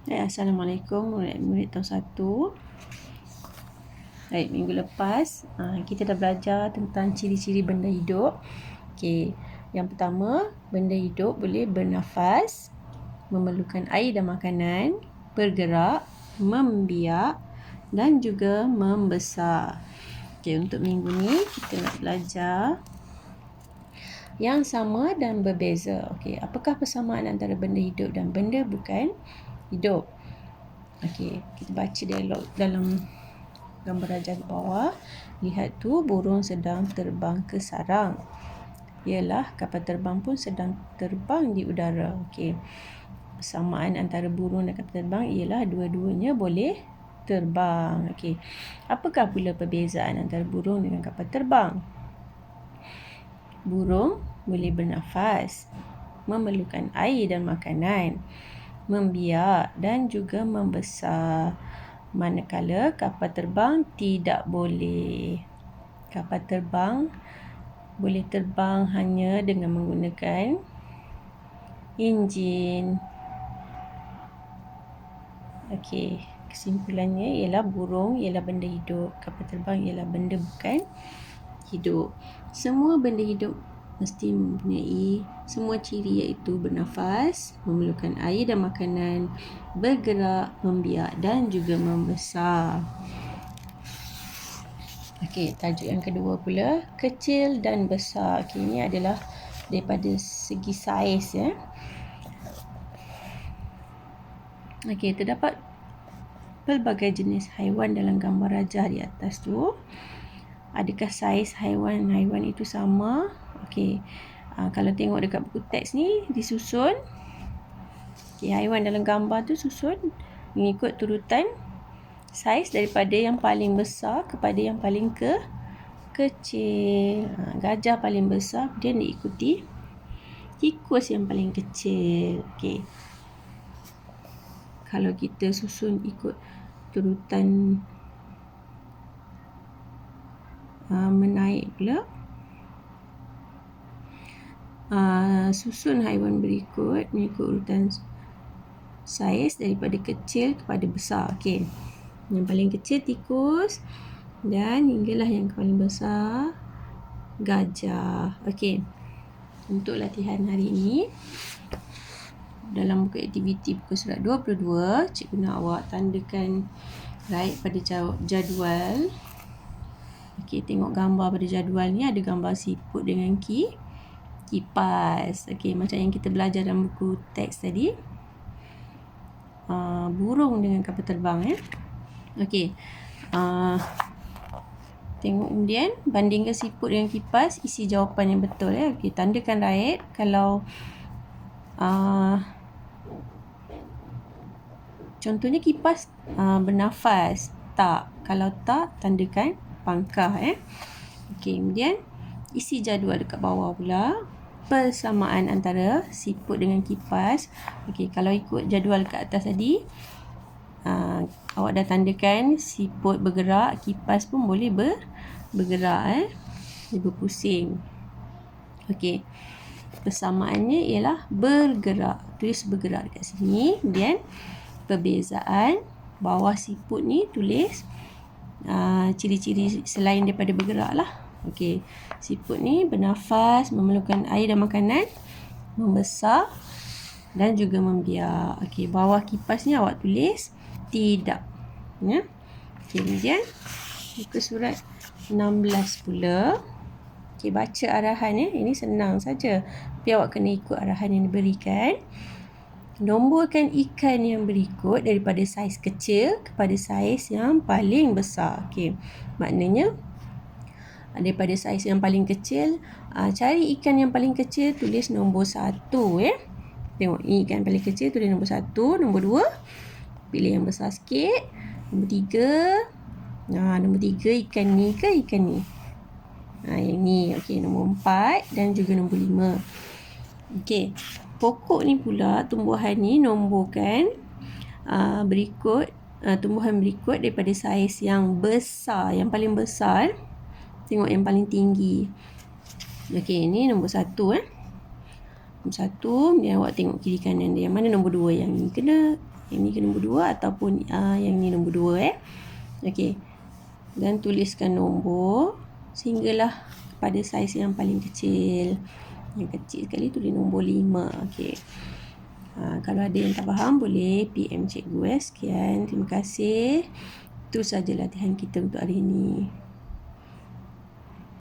Assalamualaikum murid-murid tahun 1. Baik, minggu lepas kita dah belajar tentang ciri-ciri benda hidup. Okey, yang pertama, benda hidup boleh bernafas, memerlukan air dan makanan, bergerak, membiak dan juga membesar. Okey, untuk minggu ni kita nak belajar yang sama dan berbeza. Okey, apakah persamaan antara benda hidup dan benda bukan hidup? Okey, kita baca dialog dalam gambar rajah di bawah. Lihat tu, burung sedang terbang ke sarang. Yalah, kapal terbang pun sedang terbang di udara. Okey, persamaan antara burung dan kapal terbang ialah dua-duanya boleh terbang. Okey, apakah pula perbezaan antara burung dengan kapal terbang? Burung boleh bernafas, memerlukan air dan makanan, membiak dan juga membesar. Manakala kapal terbang tidak boleh. Kapal terbang boleh terbang hanya dengan menggunakan enjin. Okey, kesimpulannya ialah burung ialah benda hidup, kapal terbang ialah benda bukan hidup. Semua benda hidup mesti mempunyai semua ciri, iaitu bernafas, memerlukan air dan makanan, bergerak, membiak dan juga membesar. Okey, tajuk yang kedua pula, kecil dan besar. Okey, ini adalah daripada segi saiz ya. Okey, terdapat pelbagai jenis haiwan dalam gambar rajah di atas tu. Adakah saiz haiwan-haiwan itu sama? Okey, kalau tengok dekat buku teks ni disusun. Okey, haiwan dalam gambar tu susun mengikut turutan saiz daripada yang paling besar kepada yang paling kecil. Gajah paling besar, kemudian diikuti tikus yang paling kecil. Okey, kalau kita susun ikut turutan menaik pula, susun haiwan berikut mengikut urutan saiz daripada kecil kepada besar. Okey, yang paling kecil tikus dan hinggalah yang paling besar gajah. Okey, untuk latihan hari ini dalam buku aktiviti buku surat 22, cikgu nak awak tandakan right pada jadual. Okey, tengok gambar pada jadual ni ada gambar siput dengan kipas. Okey, macam yang kita belajar dalam buku teks tadi. Burung dengan kapal terbang ya. Okey. Tengok kemudian bandingkan siput dengan kipas, isi jawapan yang betul ya. Okey, tandakan right kalau contohnya kipas bernafas. Tak. Kalau tak, tandakan pangkah ya. Okey, kemudian isi jadual dekat bawah pula. Persamaan antara siput dengan kipas. Okey, kalau ikut jadual kat atas tadi, awak dah tandakan siput bergerak, kipas pun boleh bergerak dia berpusing. Okey, persamaannya ialah bergerak. Tulis bergerak dekat sini. Kemudian perbezaan bawah siput ni tulis ciri-ciri selain daripada bergerak lah. Okey, siput ni bernafas, memerlukan air dan makanan, membesar dan juga membiak. Okey, bawah kipas ni awak tulis tidak ya. Okey, kemudian buku surat 16 pula. Okey, baca arahan ya. Ini senang saja, tapi awak kena ikut arahan yang diberikan. Nomborkan ikan yang berikut daripada saiz kecil kepada saiz yang paling besar. Okey, maknanya daripada saiz yang paling kecil, cari ikan yang paling kecil, tulis nombor 1 ya. Tengok, ini ikan paling kecil, tulis nombor 1. Nombor 2, pilih yang besar sikit. Nombor 3, nombor 3 ikan ni ke ikan ni? Yang ni. Okey, nombor 4 dan juga nombor 5. Okey, pokok ni pula, tumbuhan ni nomborkan berikut tumbuhan berikut daripada saiz yang besar, yang paling besar. Tengok yang paling tinggi. Okey, ini nombor 1 Nombor 1, kemudian awak tengok kiri kanan dia. Yang mana nombor 2? Yang ni kena Yang ni ke nombor 2 ataupun yang ni nombor 2 Okey. Dan tuliskan nombor sehinggalah kepada saiz yang paling kecil. Yang kecil sekali tulis nombor 5. Okey. Kalau ada yang tak faham boleh PM cikgu. Sekian. Terima kasih. Itu saja latihan kita untuk hari ini.